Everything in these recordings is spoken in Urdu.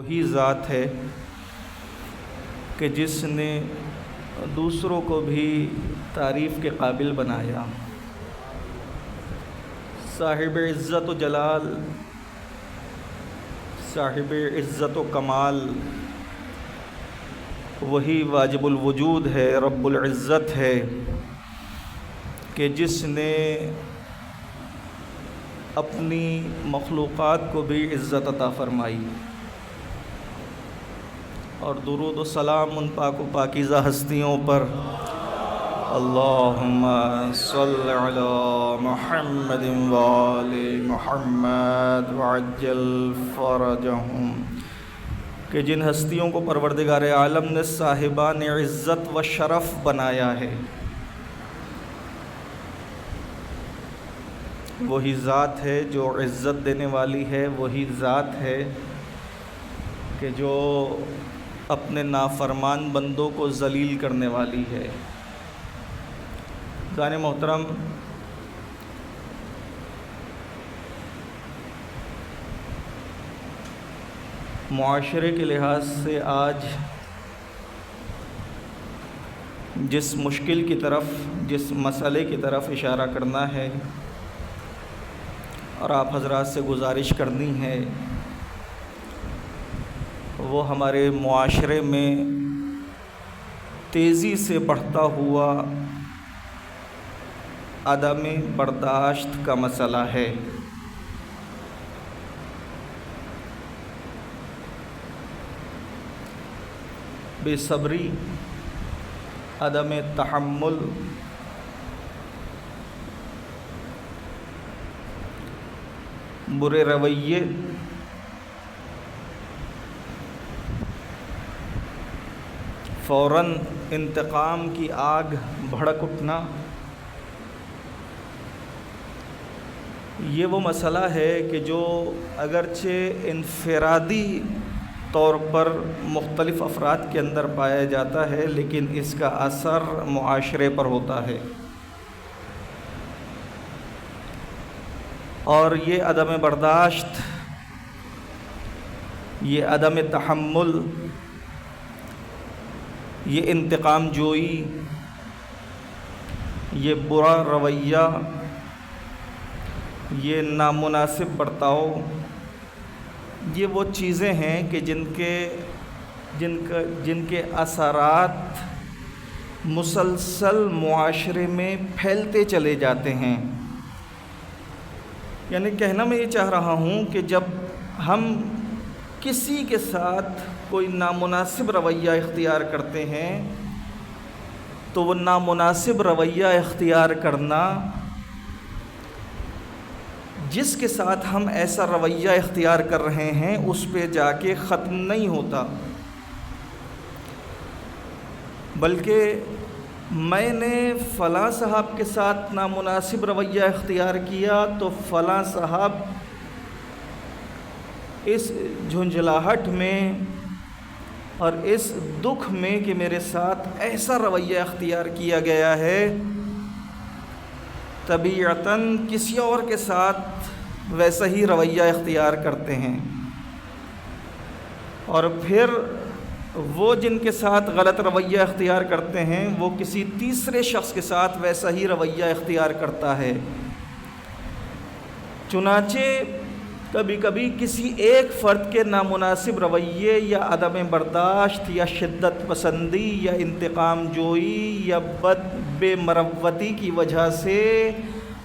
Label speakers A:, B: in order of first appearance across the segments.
A: وہی ذات ہے کہ جس نے دوسروں کو بھی تعریف کے قابل بنایا۔ صاحب عزت و جلال، صاحب عزت و کمال وہی واجب الوجود ہے، رب العزت ہے کہ جس نے اپنی مخلوقات کو بھی عزت عطا فرمائی۔ اور درود و سلام ان پاک و پاکیزہ ہستیوں پر، اللہم صل علی محمد وآل محمد وعجل فرجہم، کہ جن ہستیوں کو پروردگار عالم نے صاحبان عزت و شرف بنایا ہے۔ وہی ذات ہے جو عزت دینے والی ہے، وہی ذات ہے کہ جو اپنے نافرمان بندوں کو ذلیل کرنے والی ہے۔ عزیزان محترم، معاشرے کے لحاظ سے آج جس مشکل کی طرف، جس مسئلے کی طرف اشارہ کرنا ہے اور آپ حضرات سے گزارش کرنی ہے، وہ ہمارے معاشرے میں تیزی سے بڑھتا ہوا عدم برداشت کا مسئلہ ہے۔ بے صبری، عدم تحمل، برے رویے، فوراً انتقام کی آگ بھڑک اٹھنا، یہ وہ مسئلہ ہے کہ جو اگرچہ انفرادی طور پر مختلف افراد کے اندر پایا جاتا ہے، لیکن اس کا اثر معاشرے پر ہوتا ہے۔ اور یہ عدم برداشت، یہ عدم تحمل، یہ انتقام جوئی، یہ برا رویہ، یہ نامناسب برتاؤ، یہ وہ چیزیں ہیں کہ جن کے اثرات مسلسل معاشرے میں پھیلتے چلے جاتے ہیں۔ یعنی کہنا میں یہ چاہ رہا ہوں کہ جب ہم کسی کے ساتھ کوئی نامناسب رویہ اختیار کرتے ہیں تو وہ نامناسب رویہ اختیار کرنا، جس کے ساتھ ہم ایسا رویہ اختیار کر رہے ہیں اس پہ جا کے ختم نہیں ہوتا، بلکہ میں نے فلاں صاحب کے ساتھ نامناسب رویہ اختیار کیا تو فلاں صاحب اس جھنجھلاہٹ میں اور اس دکھ میں کہ میرے ساتھ ایسا رویہ اختیار کیا گیا ہے، طبیعتاً کسی اور کے ساتھ ویسا ہی رویہ اختیار کرتے ہیں، اور پھر وہ جن کے ساتھ غلط رویہ اختیار کرتے ہیں وہ کسی تیسرے شخص کے ساتھ ویسا ہی رویہ اختیار کرتا ہے۔ چنانچہ کبھی کبھی کسی ایک فرد کے نامناسب رویے یا عدم برداشت یا شدت پسندی یا انتقام جوئی یا بے مروتی کی وجہ سے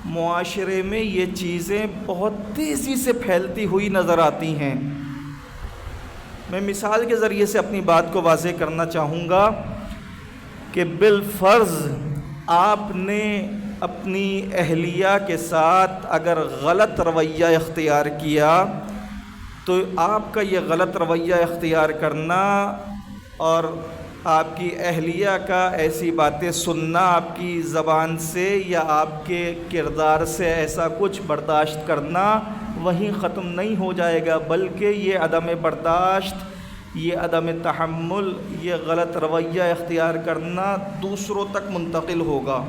A: معاشرے میں یہ چیزیں بہت تیزی سے پھیلتی ہوئی نظر آتی ہیں۔ میں مثال کے ذریعے سے اپنی بات کو واضح کرنا چاہوں گا کہ بالفرض آپ نے اپنی اہلیہ کے ساتھ اگر غلط رویہ اختیار کیا تو آپ کا یہ غلط رویہ اختیار کرنا اور آپ کی اہلیہ کا ایسی باتیں سننا آپ کی زبان سے یا آپ کے کردار سے ایسا کچھ برداشت کرنا وہیں ختم نہیں ہو جائے گا، بلکہ یہ عدم برداشت، یہ عدم تحمل، یہ غلط رویہ اختیار کرنا دوسروں تک منتقل ہوگا۔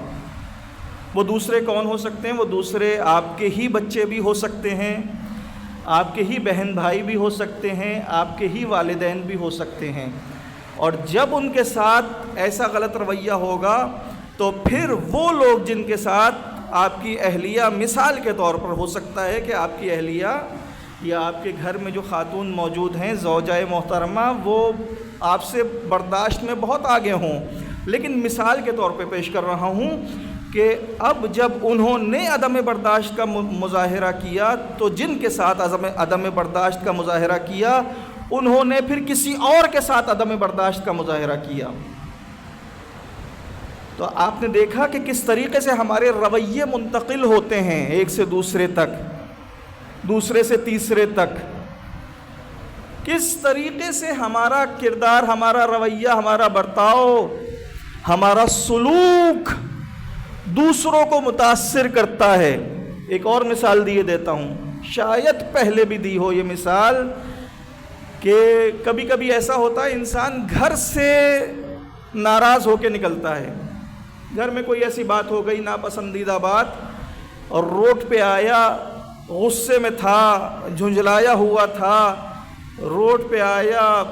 A: وہ دوسرے کون ہو سکتے ہیں؟ وہ دوسرے آپ کے ہی بچے بھی ہو سکتے ہیں، آپ کے ہی بہن بھائی بھی ہو سکتے ہیں، آپ کے ہی والدین بھی ہو سکتے ہیں، اور جب ان کے ساتھ ایسا غلط رویہ ہوگا تو پھر وہ لوگ جن کے ساتھ آپ کی اہلیہ، مثال کے طور پر ہو سکتا ہے کہ آپ کی اہلیہ یا آپ کے گھر میں جو خاتون موجود ہیں زوجہ محترمہ، وہ آپ سے برداشت میں بہت آگے ہوں، لیکن مثال کے طور پہ پیش کر رہا ہوں کہ اب جب انہوں نے عدم برداشت کا مظاہرہ کیا تو جن کے ساتھ عدم برداشت کا مظاہرہ کیا انہوں نے پھر کسی اور کے ساتھ عدم برداشت کا مظاہرہ کیا، تو آپ نے دیکھا کہ کس طریقے سے ہمارے رویے منتقل ہوتے ہیں ایک سے دوسرے تک، دوسرے سے تیسرے تک، کس طریقے سے ہمارا کردار، ہمارا رویہ، ہمارا برتاؤ، ہمارا سلوک دوسروں کو متاثر کرتا ہے۔ ایک اور مثال دیے دیتا ہوں، شاید پہلے بھی دی ہو یہ مثال، کہ کبھی کبھی ایسا ہوتا ہے انسان گھر سے ناراض ہو کے نکلتا ہے، گھر میں کوئی ایسی بات ہو گئی ناپسندیدہ بات، اور روڈ پہ آیا، غصے میں تھا، جھنجھلایا ہوا تھا، روڈ پہ آیا،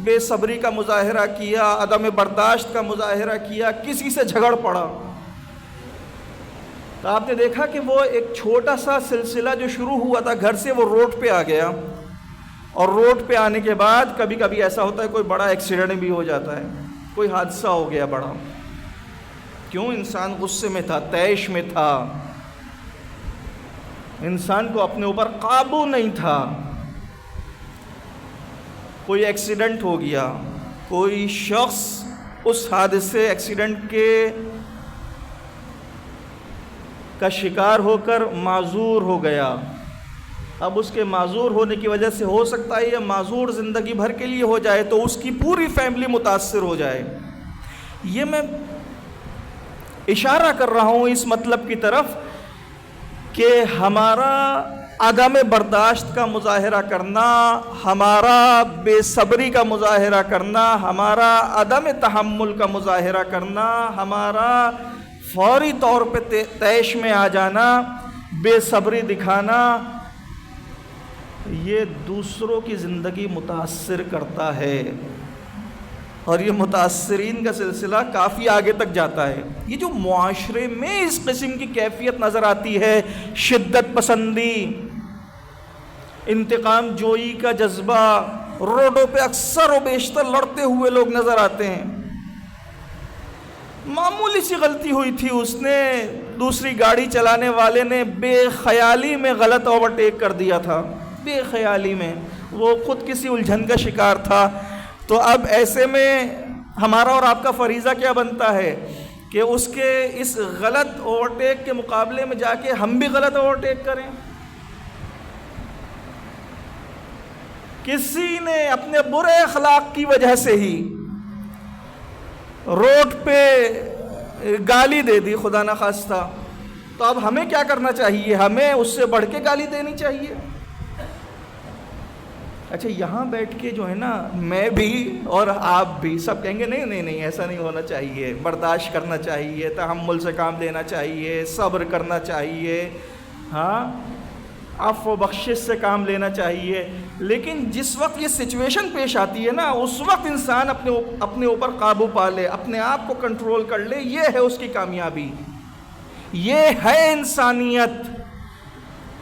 A: بے صبری کا مظاہرہ کیا، عدم برداشت کا مظاہرہ کیا، کسی سے جھگڑ پڑا، تو آپ نے دیکھا کہ وہ ایک چھوٹا سا سلسلہ جو شروع ہوا تھا گھر سے، وہ روڈ پہ آ گیا، اور روڈ پہ آنے کے بعد کبھی کبھی ایسا ہوتا ہے کوئی بڑا ایکسیڈنٹ بھی ہو جاتا ہے، کوئی حادثہ ہو گیا بڑا، کیوں؟ انسان غصے میں تھا، طیش میں تھا، انسان کو اپنے اوپر قابو نہیں تھا، کوئی ایکسیڈنٹ ہو گیا، کوئی شخص اس حادثے ایکسیڈنٹ کا شکار ہو کر معذور ہو گیا، اب اس کے معذور ہونے کی وجہ سے ہو سکتا ہے یہ معذور زندگی بھر کے لیے ہو جائے، تو اس کی پوری فیملی متاثر ہو جائے۔ یہ میں اشارہ کر رہا ہوں اس مطلب کی طرف کہ ہمارا عدم برداشت کا مظاہرہ کرنا، ہمارا بے صبری کا مظاہرہ کرنا، ہمارا عدم تحمل کا مظاہرہ کرنا، ہمارا فوری طور پہ طیش میں آ جانا، بے صبری دکھانا، یہ دوسروں کی زندگی متاثر کرتا ہے، اور یہ متاثرین کا سلسلہ کافی آگے تک جاتا ہے۔ یہ جو معاشرے میں اس قسم کی کیفیت نظر آتی ہے، شدت پسندی، انتقام جوئی کا جذبہ، روڈوں پہ اکثر و بیشتر لڑتے ہوئے لوگ نظر آتے ہیں، معمولی سی غلطی ہوئی تھی، اس نے دوسری گاڑی چلانے والے نے بے خیالی میں غلط اوورٹیک کر دیا تھا، بے خیالی میں، وہ خود کسی الجھن کا شکار تھا، تو اب ایسے میں ہمارا اور آپ کا فریضہ کیا بنتا ہے کہ اس کے اس غلط اوورٹیک کے مقابلے میں جا کے ہم بھی غلط اوورٹیک کریں۔ کسی نے اپنے برے اخلاق کی وجہ سے ہی روڈ پہ گالی دے دی خدا نخواستہ، تو اب ہمیں کیا کرنا چاہیے؟ ہمیں اس سے بڑھ کے گالی دینی چاہیے؟ اچھا، یہاں بیٹھ کے جو ہے نا، میں بھی اور آپ بھی سب کہیں گے نہیں نہیں نہیں، ایسا نہیں ہونا چاہیے، برداشت کرنا چاہیے، تحمل سے کام لینا چاہیے، صبر کرنا چاہیے، ہاں، عفو و بخشش سے کام لینا چاہیے، لیکن جس وقت یہ سچویشن پیش آتی ہے نا، اس وقت انسان اپنے اوپر قابو پا لے، اپنے آپ کو کنٹرول کر لے، یہ ہے اس کی کامیابی، یہ ہے انسانیت۔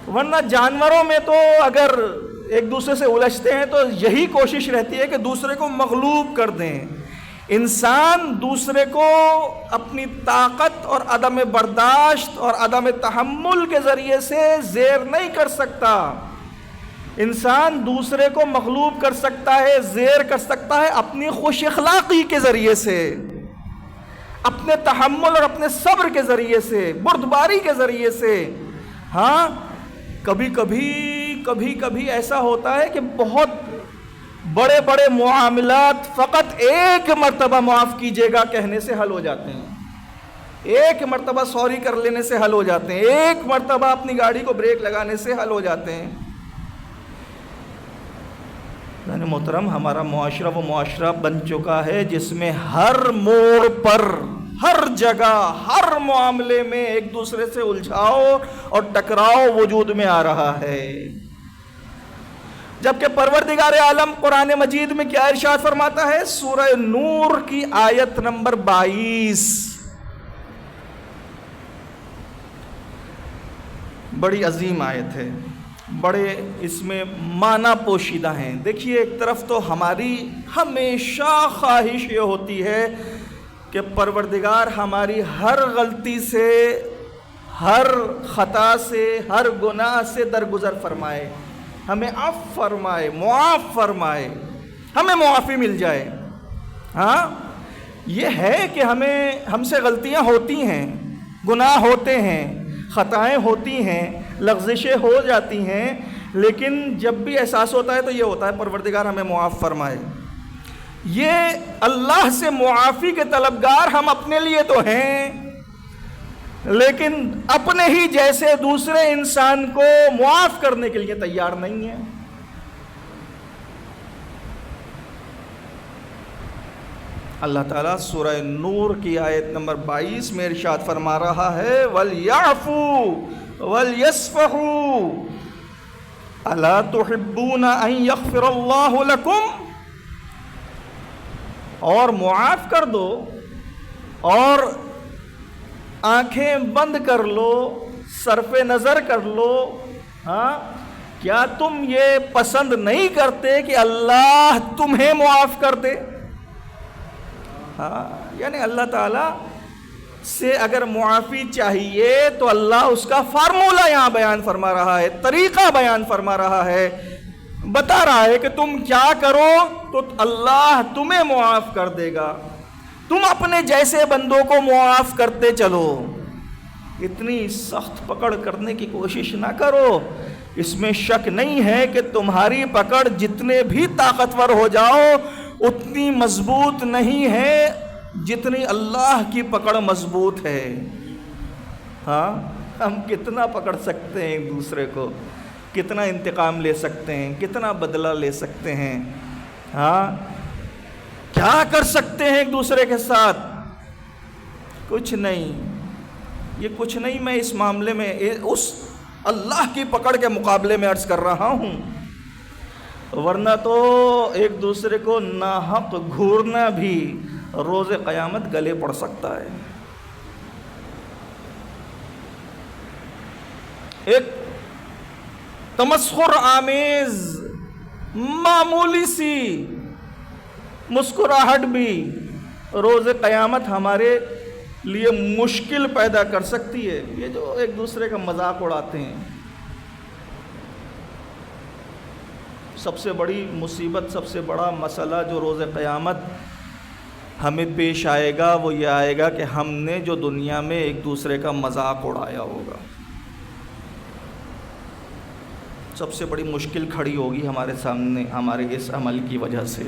A: ورنہ جانوروں میں تو اگر ایک دوسرے سے الجھتے ہیں تو یہی کوشش رہتی ہے کہ دوسرے کو مغلوب کر دیں، انسان دوسرے کو اپنی طاقت اور عدم برداشت اور عدم تحمل کے ذریعے سے زیر نہیں کر سکتا، انسان دوسرے کو مغلوب کر سکتا ہے، زیر کر سکتا ہے اپنی خوش اخلاقی کے ذریعے سے، اپنے تحمل اور اپنے صبر کے ذریعے سے، بردباری کے ذریعے سے۔ ہاں، کبھی کبھی ایسا ہوتا ہے کہ بہت بڑے بڑے معاملات فقط ایک مرتبہ معاف کیجیے گا کہنے سے حل ہو جاتے ہیں، ایک مرتبہ سوری کر لینے سے حل ہو جاتے ہیں، ایک مرتبہ اپنی گاڑی کو بریک لگانے سے حل ہو جاتے ہیں۔ یعنی محترم، ہمارا معاشرہ وہ معاشرہ بن چکا ہے جس میں ہر موڑ پر، ہر جگہ، ہر معاملے میں ایک دوسرے سے الجھاؤ اور ٹکراؤ وجود میں آ رہا ہے۔ جبکہ پروردگار عالم قرآن مجید میں کیا ارشاد فرماتا ہے؟ سورہ نور کی آیت نمبر 22، بڑی عظیم آیت ہے، بڑے اس میں معنی پوشیدہ ہیں۔ دیکھیے، ایک طرف تو ہماری ہمیشہ خواہش یہ ہوتی ہے کہ پروردگار ہماری ہر غلطی سے، ہر خطا سے، ہر گناہ سے درگزر فرمائے، ہمیں عفو فرمائے، معاف فرمائے، ہمیں معافی مل جائے۔ ہاں، یہ ہے کہ ہم سے غلطیاں ہوتی ہیں، گناہ ہوتے ہیں، خطائیں ہوتی ہیں، لغزشیں ہو جاتی ہیں، لیکن جب بھی احساس ہوتا ہے تو یہ ہوتا ہے پروردگار ہمیں معاف فرمائے۔ یہ اللہ سے معافی کے طلبگار ہم اپنے لیے تو ہیں، لیکن اپنے ہی جیسے دوسرے انسان کو معاف کرنے کے لیے تیار نہیں ہیں۔ اللہ تعالیٰ سورہ نور کی آیت نمبر 22 میں ارشاد فرما رہا ہے وَلْيَعْفُوا وَلْيَصْفَحُوا أَلَا تُحِبُّونَ أَن يَغْفِرَ اللَّهُ لَكُمْ، اور معاف کر دو اور آنکھیں بند کر لو، صرف نظر کر لو۔ ہاں، کیا تم یہ پسند نہیں کرتے کہ اللہ تمہیں معاف کر دے؟ ہاں، یعنی اللہ تعالیٰ سے اگر معافی چاہیے تو اللہ اس کا فارمولہ یہاں بیان فرما رہا ہے، طریقہ بیان فرما رہا ہے، بتا رہا ہے کہ تم کیا کرو تو اللہ تمہیں معاف کر دے گا، تم اپنے جیسے بندوں کو معاف کرتے چلو، اتنی سخت پکڑ کرنے کی کوشش نہ کرو۔ اس میں شک نہیں ہے کہ تمہاری پکڑ جتنے بھی طاقتور ہو جاؤ اتنی مضبوط نہیں ہے جتنی اللہ کی پکڑ مضبوط ہے۔ ہاں، ہم کتنا پکڑ سکتے ہیں ایک دوسرے کو، کتنا انتقام لے سکتے ہیں، کتنا بدلہ لے سکتے ہیں، ہاں، کیا کر سکتے ہیں ایک دوسرے کے ساتھ؟ کچھ نہیں، یہ کچھ نہیں۔ میں اس معاملے میں اس اللہ کی پکڑ کے مقابلے میں عرض کر رہا ہوں، ورنہ تو ایک دوسرے کو ناحق گھورنا بھی روز قیامت گلے پڑ سکتا ہے۔ ایک تمسخر آمیز معمولی سی مسکراہٹ بھی روز قیامت ہمارے لیے مشکل پیدا کر سکتی ہے۔ یہ جو ایک دوسرے کا مذاق اڑاتے ہیں، سب سے بڑی مصیبت، سب سے بڑا مسئلہ جو روز قیامت ہمیں پیش آئے گا وہ یہ آئے گا کہ ہم نے جو دنیا میں ایک دوسرے کا مذاق اڑایا ہوگا، سب سے بڑی مشکل کھڑی ہوگی ہمارے سامنے ہمارے اس عمل کی وجہ سے۔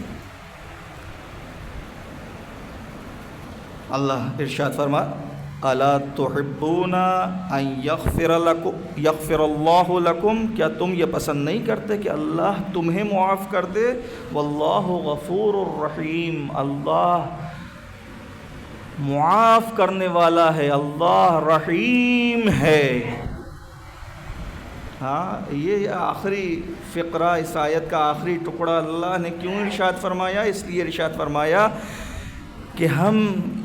A: اللہ ارشاد فرما الا تحبون ان یغفر اللہ لکم، کیا تم یہ پسند نہیں کرتے کہ اللہ تمہیں معاف کر دے؟ واللہ غفور الرحیم، اللہ معاف کرنے والا ہے، اللہ رحیم ہے۔ ہاں، یہ آخری فقرہ، اس آیت کا آخری ٹکڑا اللہ نے کیوں ارشاد فرمایا؟ اس لیے ارشاد فرمایا کہ ہم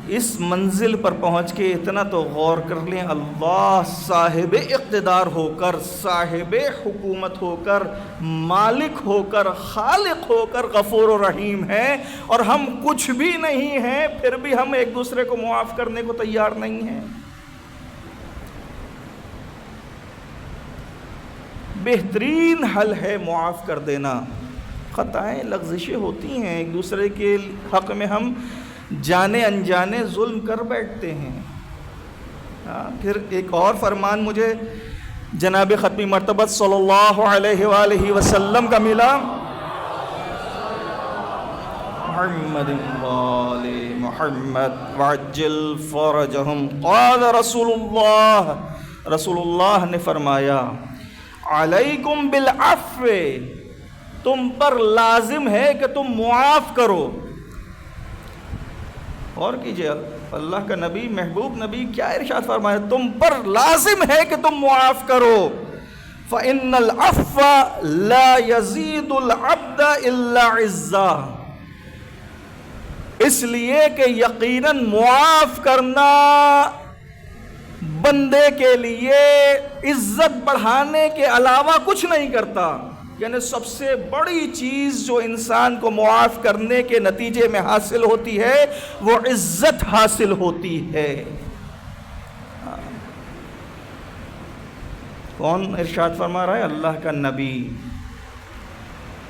A: اس منزل پر پہنچ کے اتنا تو غور کر لیں، اللہ صاحب اقتدار ہو کر، صاحب حکومت ہو کر، مالک ہو کر، خالق ہو کر غفور و رحیم ہے، اور ہم کچھ بھی نہیں ہیں، پھر بھی ہم ایک دوسرے کو معاف کرنے کو تیار نہیں ہیں۔ بہترین حل ہے معاف کر دینا۔ خطائیں، لغزشیں ہوتی ہیں، ایک دوسرے کے حق میں ہم جانے انجانے ظلم کر بیٹھتے ہیں۔ پھر ایک اور فرمان مجھے جناب ختمی مرتبت صلی اللہ علیہ وآلہ وسلم کا ملا، محمد وآل محمد وعجل فرجہم، قال رسول اللہ نے فرمایا علیکم بالعفو، تم پر لازم ہے کہ تم معاف کرو۔ اور کیجئے، اللہ کا نبی، محبوب نبی کیا ارشاد فرمایا؟ تم پر لازم ہے کہ تم معاف کرو۔ فَإِنَّ الْعَفْوَ لَا يَزِيدُ الْعَبْدَ إِلَّا عِزًّا، اس لیے کہ یقیناً معاف کرنا بندے کے لیے عزت بڑھانے کے علاوہ کچھ نہیں کرتا. یعنی سب سے بڑی چیز جو انسان کو معاف کرنے کے نتیجے میں حاصل ہوتی ہے وہ عزت حاصل ہوتی ہے. کون ارشاد فرما رہا ہے؟ اللہ کا نبی.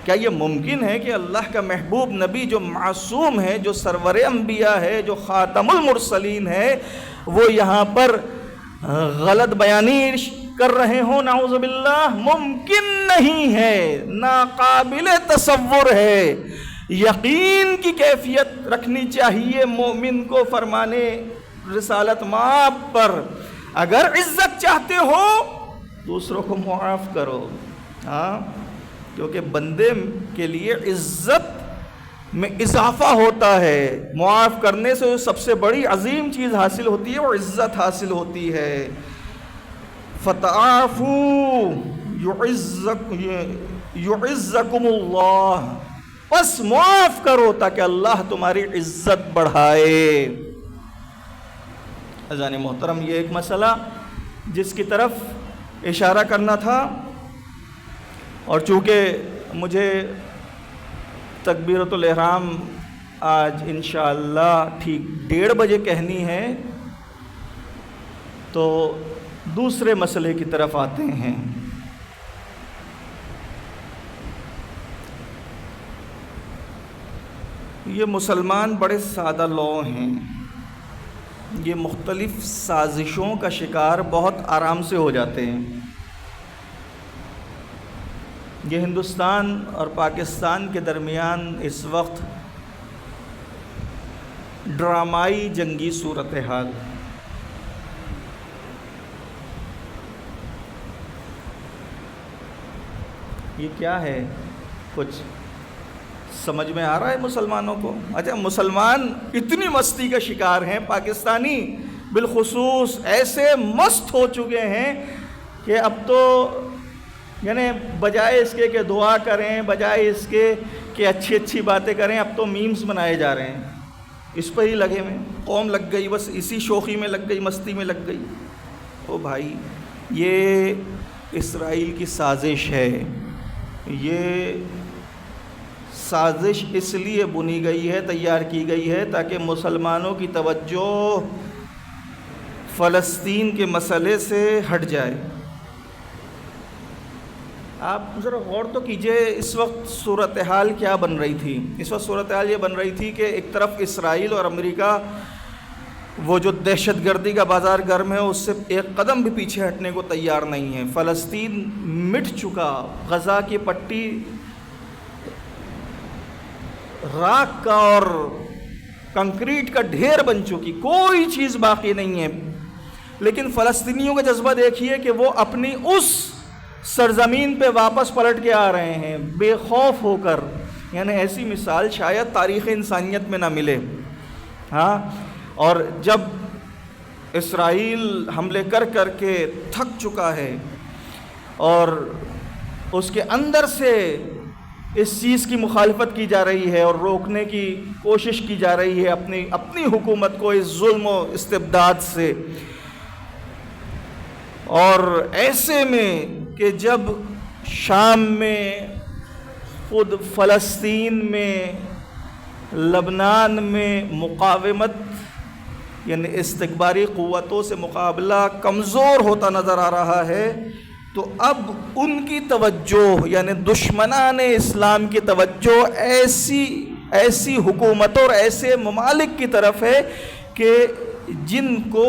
A: کیا یہ ممکن ہے کہ اللہ کا محبوب نبی جو معصوم ہے، جو سرور انبیاء ہے، جو خاتم المرسلین ہے، وہ یہاں پر غلط بیانی کر رہے ہوں؟ نعوذ باللہ، ممکن نہیں ہے، ناقابل تصور ہے. یقین کی کیفیت رکھنی چاہیے مومن کو فرمانے رسالت مآب پر. اگر عزت چاہتے ہو دوسروں کو معاف کرو، ہاں، کیونکہ بندے کے لیے عزت میں اضافہ ہوتا ہے. معاف کرنے سے سب سے بڑی عظیم چیز حاصل ہوتی ہے، وہ عزت حاصل ہوتی ہے. فَتَعَافُوا يُعِزَّكُمُ اللَّهُ، بس معاف کرو تاکہ اللہ تمہاری عزت بڑھائے. عزیزان محترم، یہ ایک مسئلہ جس کی طرف اشارہ کرنا تھا، اور چونکہ مجھے تکبیرۃ الاحرام آج انشاءاللہ ٹھیک 1:30 بجے کہنی ہے، تو دوسرے مسئلے کی طرف آتے ہیں. یہ مسلمان بڑے سادہ لوگ ہیں، یہ مختلف سازشوں کا شکار بہت آرام سے ہو جاتے ہیں. یہ ہندوستان اور پاکستان کے درمیان اس وقت ڈرامائی جنگی صورتحال. یہ کیا ہے؟ کچھ سمجھ میں آ رہا ہے مسلمانوں کو؟ اچھا، مسلمان اتنی مستی کا شکار ہیں، پاکستانی بالخصوص ایسے مست ہو چکے ہیں کہ اب تو یعنی بجائے اس کے کہ دعا کریں، بجائے اس کے کہ اچھی اچھی باتیں کریں، اب تو میمز بنائے جا رہے ہیں. اس پہ ہی لگے ہوئے، قوم لگ گئی، بس اسی شوخی میں لگ گئی، مستی میں لگ گئی. او بھائی، یہ اسرائیل کی سازش ہے. یہ سازش اس لیے بنی گئی ہے، تیار کی گئی ہے تاکہ مسلمانوں کی توجہ فلسطین کے مسئلے سے ہٹ جائے. آپ ذرا غور تو کیجئے، اس وقت صورتحال کیا بن رہی تھی؟ اس وقت صورتحال یہ بن رہی تھی کہ ایک طرف اسرائیل اور امریکہ وہ جو دہشت گردی کا بازار گرم ہے اس سے ایک قدم بھی پیچھے ہٹنے کو تیار نہیں ہے. فلسطین مٹ چکا، غزہ کی پٹی راکھ کا اور کنکریٹ کا ڈھیر بن چکی، کوئی چیز باقی نہیں ہے. لیکن فلسطینیوں کا جذبہ دیکھیے کہ وہ اپنی اس سرزمین پہ واپس پلٹ کے آ رہے ہیں بے خوف ہو کر. یعنی ایسی مثال شاید تاریخ انسانیت میں نہ ملے. ہاں، اور جب اسرائیل حملے کر کر کے تھک چکا ہے اور اس کے اندر سے اس چیز کی مخالفت کی جا رہی ہے اور روکنے کی کوشش کی جا رہی ہے اپنی حکومت کو اس ظلم و استبداد سے، اور ایسے میں کہ جب شام میں، خود فلسطین میں، لبنان میں مقاومت یعنی استکباری قوتوں سے مقابلہ کمزور ہوتا نظر آ رہا ہے، تو اب ان کی توجہ یعنی دشمنان اسلام کی توجہ ایسی حکومتوں اور ایسے ممالک کی طرف ہے کہ جن کو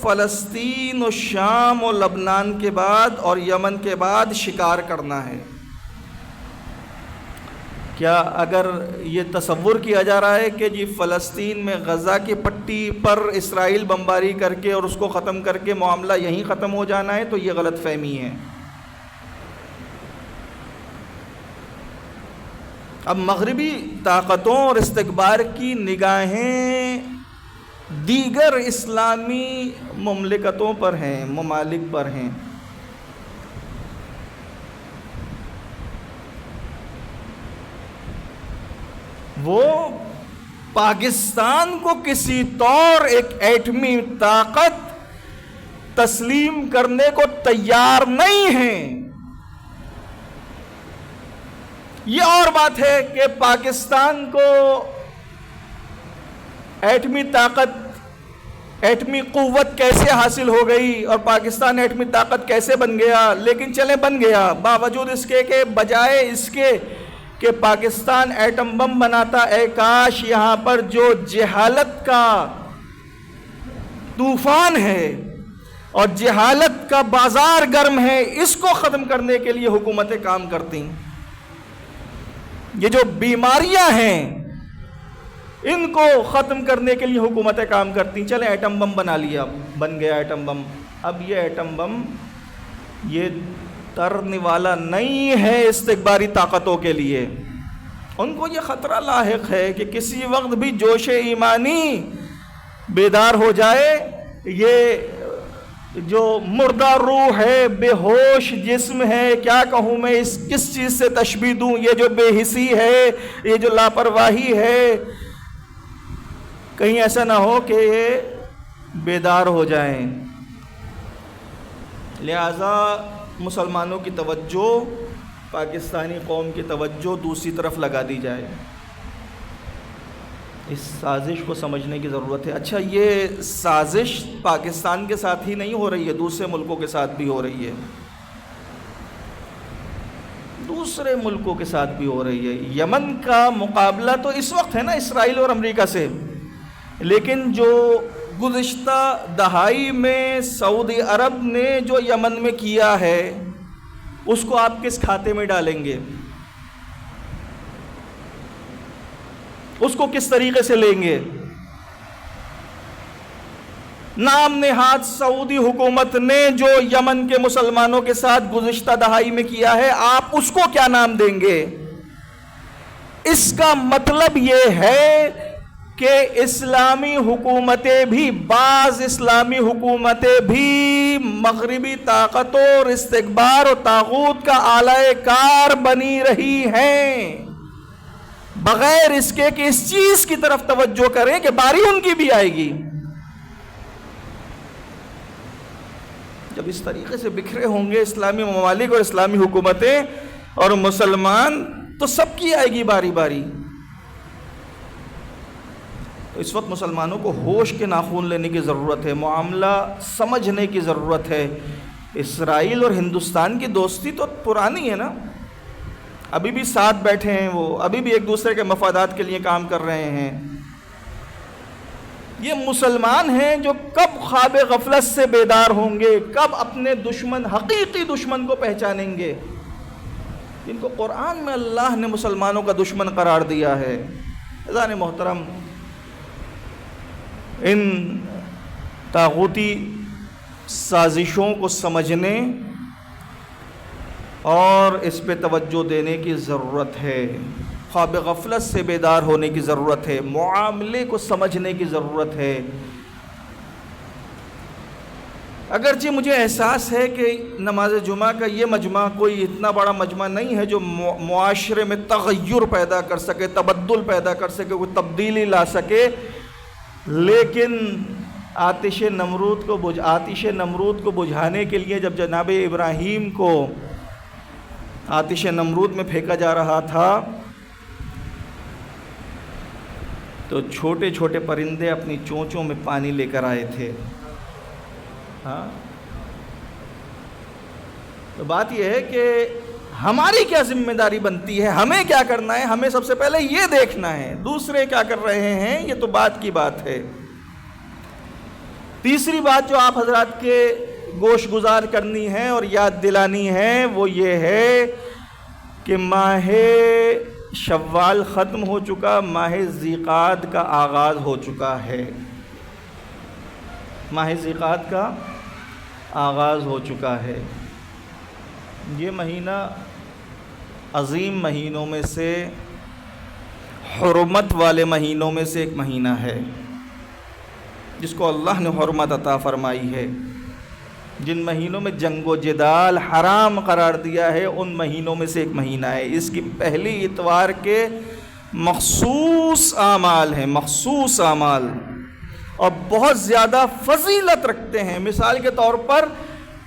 A: فلسطین و شام و لبنان کے بعد اور یمن کے بعد شکار کرنا ہے. کیا اگر یہ تصور کیا جا رہا ہے کہ جی فلسطین میں غزہ کی پٹی پر اسرائیل بمباری کر کے اور اس کو ختم کر کے معاملہ یہیں ختم ہو جانا ہے، تو یہ غلط فہمی ہے. اب مغربی طاقتوں اور استکبار کی نگاہیں دیگر اسلامی مملکتوں پر ہیں، ممالک پر ہیں. وہ پاکستان کو کسی طور ایک ایٹمی طاقت تسلیم کرنے کو تیار نہیں ہیں۔ یہ اور بات ہے کہ پاکستان کو ایٹمی طاقت، ایٹمی قوت کیسے حاصل ہو گئی اور پاکستان ایٹمی طاقت کیسے بن گیا، لیکن چلے بن گیا، باوجود اس کے کہ بجائے اس کے کہ پاکستان ایٹم بم بناتا، اے کاش یہاں پر جو جہالت کا طوفان ہے اور جہالت کا بازار گرم ہے، اس کو ختم کرنے کے لیے حکومتیں کام کرتی۔ یہ جو بیماریاں ہیں ان کو ختم کرنے کے لیے حکومتیں کام کرتی۔ چلیں ایٹم بم بنا لیا، بن گیا ایٹم بم، اب یہ ایٹم بم یہ ترنے والا نہیں ہے استکباری طاقتوں کے لیے۔ ان کو یہ خطرہ لاحق ہے کہ کسی وقت بھی جوش ایمانی بیدار ہو جائے، یہ جو مردہ روح ہے، بے ہوش جسم ہے، کیا کہوں میں اس کس چیز سے تشبیہ دوں، یہ جو بے حسی ہے، یہ جو لاپرواہی ہے، کہیں ایسا نہ ہو کہ یہ بیدار ہو جائیں۔ لہذا مسلمانوں کی توجہ، پاکستانی قوم کی توجہ دوسری طرف لگا دی جائے۔ اس سازش کو سمجھنے کی ضرورت ہے۔ اچھا، یہ سازش پاکستان کے ساتھ ہی نہیں ہو رہی ہے، دوسرے ملکوں کے ساتھ بھی ہو رہی ہے، دوسرے ملکوں کے ساتھ بھی ہو رہی ہے۔ یمن کا مقابلہ تو اس وقت ہے نا اسرائیل اور امریکہ سے، لیکن جو گزشتہ دہائی میں سعودی عرب نے جو یمن میں کیا ہے، اس کو آپ کس کھاتے میں ڈالیں گے؟ اس کو کس طریقے سے لیں گے؟ نام نہاد سعودی حکومت نے جو یمن کے مسلمانوں کے ساتھ گزشتہ دہائی میں کیا ہے، آپ اس کو کیا نام دیں گے؟ اس کا مطلب یہ ہے کہ اسلامی حکومتیں بھی، بعض اسلامی حکومتیں بھی مغربی طاقتوں اور استکبار و طاغوت کا آلہ کار بنی رہی ہیں، بغیر اس کے کہ اس چیز کی طرف توجہ کریں کہ باری ان کی بھی آئے گی۔ جب اس طریقے سے بکھرے ہوں گے اسلامی ممالک اور اسلامی حکومتیں اور مسلمان، تو سب کی آئے گی باری باری۔ تو اس وقت مسلمانوں کو ہوش کے ناخون لینے کی ضرورت ہے، معاملہ سمجھنے کی ضرورت ہے۔ اسرائیل اور ہندوستان کی دوستی تو پرانی ہے نا، ابھی بھی ساتھ بیٹھے ہیں، وہ ابھی بھی ایک دوسرے کے مفادات کے لیے کام کر رہے ہیں۔ یہ مسلمان ہیں جو کب خواب غفلت سے بیدار ہوں گے، کب اپنے دشمن، حقیقی دشمن کو پہچانیں گے، جن کو قرآن میں اللہ نے مسلمانوں کا دشمن قرار دیا ہے۔ عزیزان محترم، ان طاغوتی سازشوں کو سمجھنے اور اس پہ توجہ دینے کی ضرورت ہے، خواب غفلت سے بیدار ہونے کی ضرورت ہے، معاملے کو سمجھنے کی ضرورت ہے۔ اگرچہ مجھے احساس ہے کہ نماز جمعہ کا یہ مجمع کوئی اتنا بڑا مجمع نہیں ہے جو معاشرے میں تغیر پیدا کر سکے، تبدل پیدا کر سکے، کوئی تبدیلی لا سکے، لیکن آتش نمرود کو بجھانے کے لیے جب جناب ابراہیم کو آتش نمرود میں پھینکا جا رہا تھا تو چھوٹے چھوٹے پرندے اپنی چونچوں میں پانی لے کر آئے تھے۔ ہاں، تو بات یہ ہے کہ ہماری کیا ذمہ داری بنتی ہے، ہمیں کیا کرنا ہے؟ ہمیں سب سے پہلے یہ دیکھنا ہے، دوسرے کیا کر رہے ہیں یہ تو بات کی بات ہے۔ تیسری بات جو آپ حضرات کے گوش گزار کرنی ہے اور یاد دلانی ہے وہ یہ ہے کہ ماہ شوال ختم ہو چکا، ماہ ذیقعد کا آغاز ہو چکا ہے، ماہ ذیقعد کا آغاز ہو چکا ہے۔ یہ مہینہ عظیم مہینوں میں سے، حرمت والے مہینوں میں سے ایک مہینہ ہے جس کو اللہ نے حرمت عطا فرمائی ہے۔ جن مہینوں میں جنگ و جدال حرام قرار دیا ہے ان مہینوں میں سے ایک مہینہ ہے۔ اس کی پہلی اتوار کے مخصوص اعمال ہیں، مخصوص اعمال، اور بہت زیادہ فضیلت رکھتے ہیں۔ مثال کے طور پر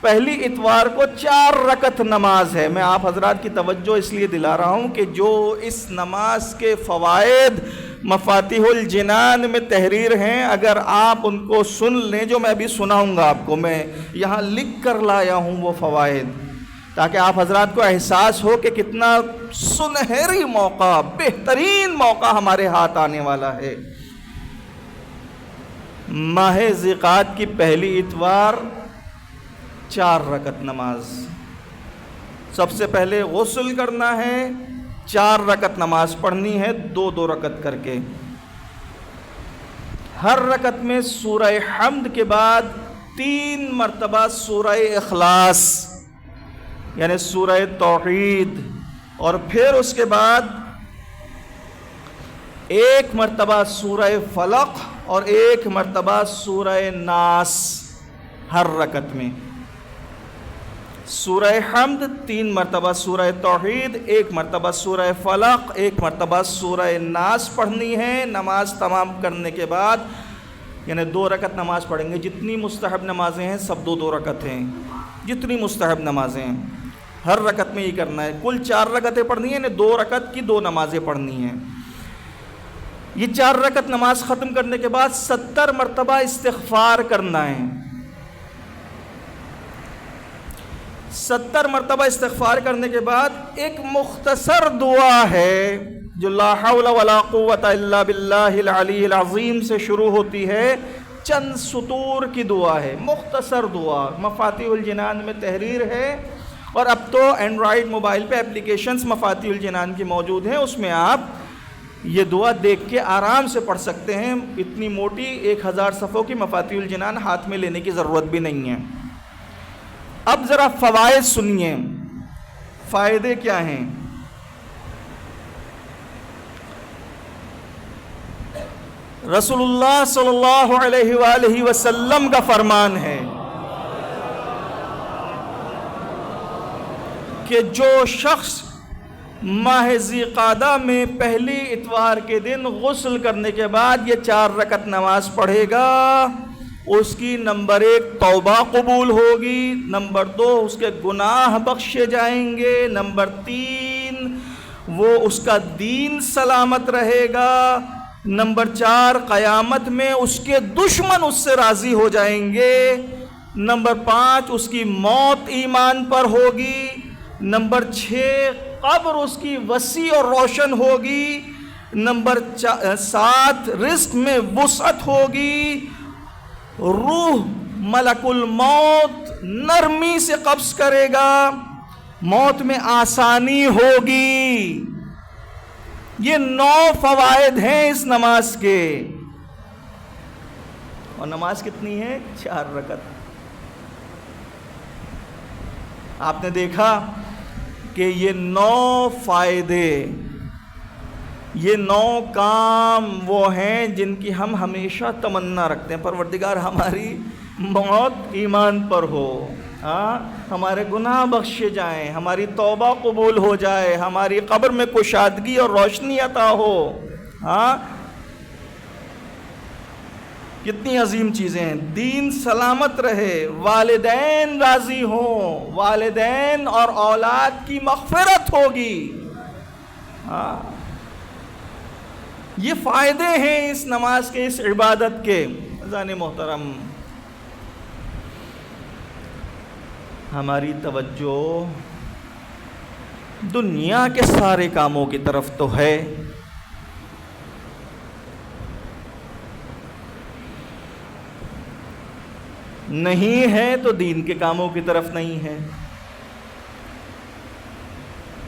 A: پہلی اتوار کو 4 رکعت نماز ہے۔ میں آپ حضرات کی توجہ اس لیے دلا رہا ہوں کہ جو اس نماز کے فوائد مفاتیح الجنان میں تحریر ہیں، اگر آپ ان کو سن لیں، جو میں ابھی سناؤں گا آپ کو، میں یہاں لکھ کر لایا ہوں وہ فوائد، تاکہ آپ حضرات کو احساس ہو کہ کتنا سنہری موقع، بہترین موقع ہمارے ہاتھ آنے والا ہے۔ ماہ ذی-القعدہ کی پہلی اتوار 4 رکعت نماز، سب سے پہلے غسل کرنا ہے، 4 رکعت نماز پڑھنی ہے، 2 رکعت کر کے۔ ہر رکعت میں سورہ حمد کے بعد 3 مرتبہ سورہ اخلاص یعنی سورہ توحید، اور پھر اس کے بعد 1 مرتبہ سورہ فلق اور 1 مرتبہ سورہ ناس ہر رکعت میں۔ سورہ حمد 3 مرتبہ سورہ توحید، 1 مرتبہ سورہ فلق، 1 مرتبہ سورہ ناس پڑھنی ہے نماز تمام کرنے کے بعد، یعنی 2 رکعت نماز پڑھیں گے۔ جتنی مستحب نمازیں ہیں سب 2 رکعت ہیں، جتنی مستحب نمازیں ہیں ہر رکعت میں یہ کرنا ہے۔ کل 4 رکعتیں پڑھنی ہیں، یعنی 2 رکعت کی 2 نمازیں پڑھنی ہیں۔ یہ 4 رکعت نماز ختم کرنے کے بعد 70 مرتبہ استغفار کرنا ہے۔ 70 مرتبہ استغفار کرنے کے بعد ایک مختصر دعا ہے جو لا حول ولا قوت الا باللہ العلی العظیم سے شروع ہوتی ہے، چند سطور کی دعا ہے، مختصر دعا، مفاتیح الجنان میں تحریر ہے، اور اب تو اینڈرائیڈ موبائل پہ اپلیکیشنز مفاتیح الجنان کی موجود ہیں، اس میں آپ یہ دعا دیکھ کے آرام سے پڑھ سکتے ہیں۔ اتنی موٹی 1000 صفحوں کی مفاتیح الجنان ہاتھ میں لینے کی ضرورت بھی نہیں ہے۔ اب ذرا فوائد سنیے، فائدے کیا ہیں۔ رسول اللہ صلی اللہ علیہ وآلہ وسلم کا فرمان ہے کہ جو شخص ماہ ذی-القعدہ میں پہلی اتوار کے دن غسل کرنے کے بعد یہ 4 رکعت نماز پڑھے گا، اس کی نمبر 1 توبہ قبول ہوگی، نمبر 2 اس کے گناہ بخشے جائیں گے، نمبر 3 وہ اس کا دین سلامت رہے گا، نمبر 4 قیامت میں اس کے دشمن اس سے راضی ہو جائیں گے، نمبر 5 اس کی موت ایمان پر ہوگی، نمبر 6 قبر اس کی وسیع اور روشن ہوگی، نمبر 7 رزق میں وسعت ہوگی، روح ملک الموت نرمی سے قبض کرے گا، موت میں آسانی ہوگی۔ یہ 9 فوائد ہیں اس نماز کے، اور نماز کتنی ہے؟ 4 رکعت۔ آپ نے دیکھا کہ یہ 9 فائدے، یہ 9 کام وہ ہیں جن کی ہم ہمیشہ تمنا رکھتے ہیں، پروردگار ہماری موت ایمان پر ہو، ہمارے گناہ بخشے جائیں، ہماری توبہ قبول ہو جائے، ہماری قبر میں کشادگی اور روشنی عطا ہو۔ کتنی عظیم چیزیں ہیں، دین سلامت رہے، والدین راضی ہوں، والدین اور اولاد کی مغفرت ہوگی۔ یہ فائدے ہیں اس نماز کے، اس عبادت کے۔ عزیزان محترم، ہماری توجہ دنیا کے سارے کاموں کی طرف تو ہے، نہیں ہے تو دین کے کاموں کی طرف نہیں ہے۔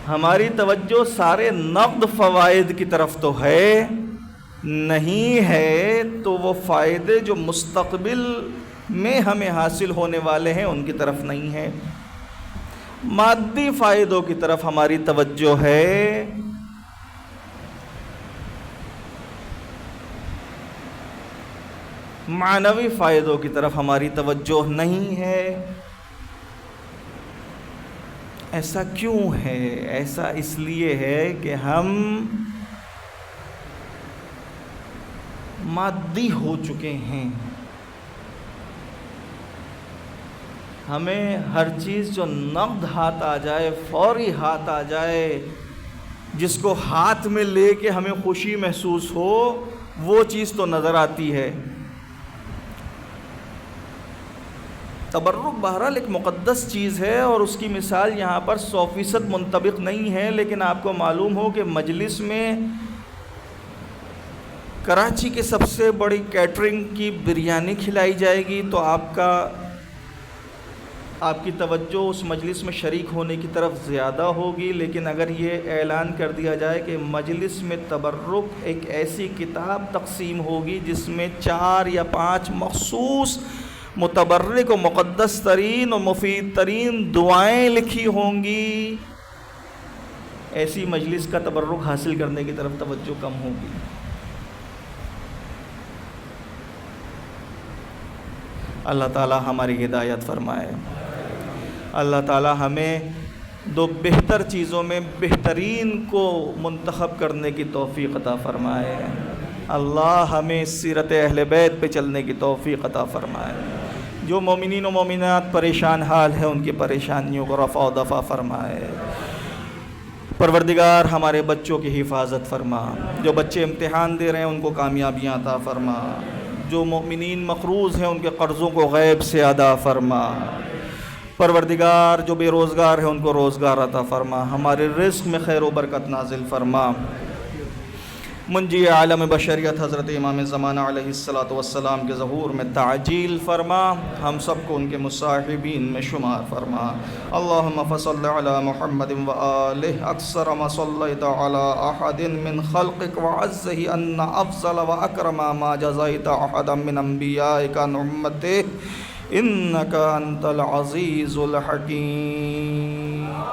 A: ہماری توجہ سارے نقد فوائد کی طرف تو ہے، نہیں ہے تو وہ فائدے جو مستقبل میں ہمیں حاصل ہونے والے ہیں ان کی طرف نہیں ہے۔ مادی فائدوں کی طرف ہماری توجہ ہے، معنوی فائدوں کی طرف ہماری توجہ نہیں ہے۔ ایسا کیوں ہے؟ ایسا اس لیے ہے کہ ہم مادی ہو چکے ہیں. ہمیں ہر چیز جو نقد ہاتھ آ جائے، فوری ہاتھ آ جائے، جس کو ہاتھ میں لے کے ہمیں خوشی محسوس ہو، وہ چیز تو نظر آتی ہے. تبرک بہرحال ایک مقدس چیز ہے، اور اس کی مثال یہاں پر 100% منطبق نہیں ہے، لیکن آپ کو معلوم ہو کہ مجلس میں کراچی کی سب سے بڑی کیٹرنگ کی بریانی کھلائی جائے گی تو آپ کی توجہ اس مجلس میں شریک ہونے کی طرف زیادہ ہوگی. لیکن اگر یہ اعلان کر دیا جائے کہ مجلس میں تبرک ایک ایسی کتاب تقسیم ہوگی جس میں 4 یا 5 مخصوص متبرک و مقدس ترین و مفید ترین دعائیں لکھی ہوں گی، ایسی مجلس کا تبرک حاصل کرنے کی طرف توجہ کم ہوگی. اللہ تعالی ہماری ہدایت فرمائے. اللہ تعالی ہمیں 2 بہتر چیزوں میں بہترین کو منتخب کرنے کی توفیق عطا فرمائے. اللہ ہمیں سیرت اہل بیت پہ چلنے کی توفیق عطا فرمائے. جو مومنین و مومنات پریشان حال ہیں ان کی پریشانیوں کو رفع و دفع فرمائے. پروردگار ہمارے بچوں کی حفاظت فرما. جو بچے امتحان دے رہے ہیں ان کو کامیابیاں عطا فرما. جو مومنین مقروض ہیں ان کے قرضوں کو غیب سے ادا فرما. پروردگار جو بے روزگار ہیں ان کو روزگار عطا فرما. ہمارے رزق میں خیر و برکت نازل فرما. منجی عالم بشریت حضرت امام زمانہ علیہ السلام کے ظہور میں تعجیل فرما. ہم سب کو ان کے مصاحبین میں شمار فرما. اللہم فصل علی محمد وآلہ اکثر ما صلیت علی احد من خلقک وعزہ ان افضل واکرم ما جزیت احدا من انبیائک عن امتہ انک انت العزیز الحکیم.